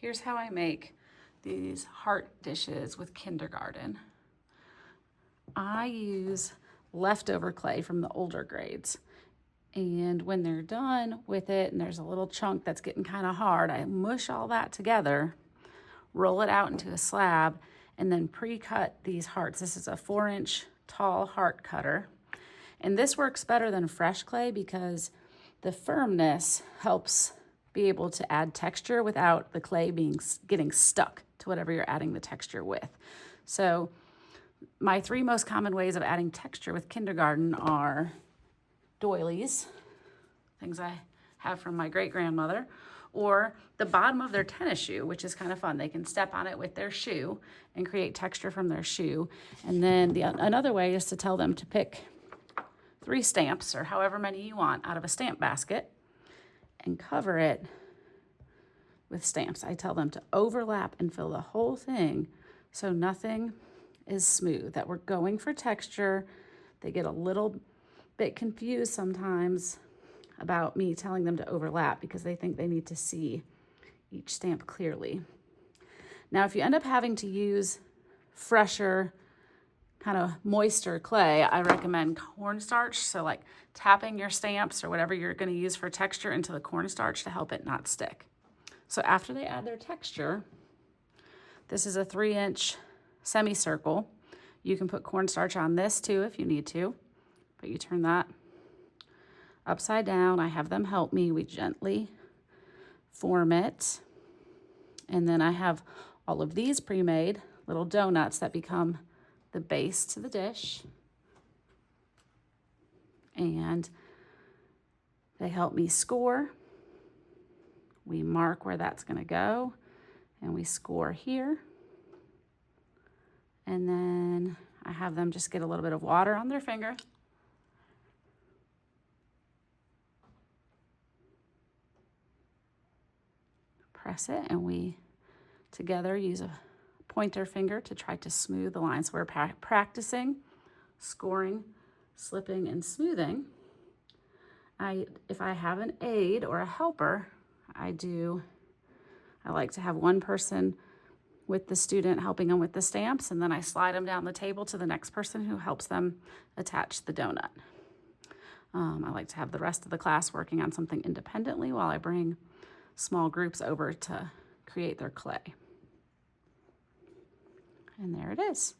Here's how I make these heart dishes with kindergarten. I use leftover clay from the older grades. And when they're done with it and there's a little chunk that's getting kind of hard, I mush all that together, roll it out into a slab, and then pre-cut these hearts. This is a 4-inch tall heart cutter. And this works better than fresh clay because the firmness helps be able to add texture without the clay getting stuck to whatever you're adding the texture with. So my 3 most common ways of adding texture with kindergarten are doilies, things I have from my great-grandmother, or the bottom of their tennis shoe, which is kind of fun. They can step on it with their shoe and create texture from their shoe. And then another way is to tell them to pick 3 stamps, or however many you want, out of a stamp basket and cover it with stamps. I tell them to overlap and fill the whole thing so nothing is smooth, that we're going for texture. They get a little bit confused sometimes about me telling them to overlap because they think they need to see each stamp clearly. Now, if you end up having to use fresher, kind of moister clay, I recommend cornstarch. So like tapping your stamps or whatever you're going to use for texture into the cornstarch to help it not stick. So after they add their texture, this is a 3-inch semicircle. You can put cornstarch on this too if you need to, but you turn that upside down. I have them help me. We gently form it. And then I have all of these pre-made little donuts that become the base to the dish. And they help me score. We mark where that's going to go, and we score here. And then I have them just get a little bit of water on their finger. Press it, and we together use a pointer finger to try to smooth the lines. So we're practicing scoring, slipping, and smoothing. If I have an aide or a helper, I like to have one person with the student helping them with the stamps, and then I slide them down the table to the next person who helps them attach the donut. I like to have the rest of the class working on something independently while I bring small groups over to create their clay. And there it is.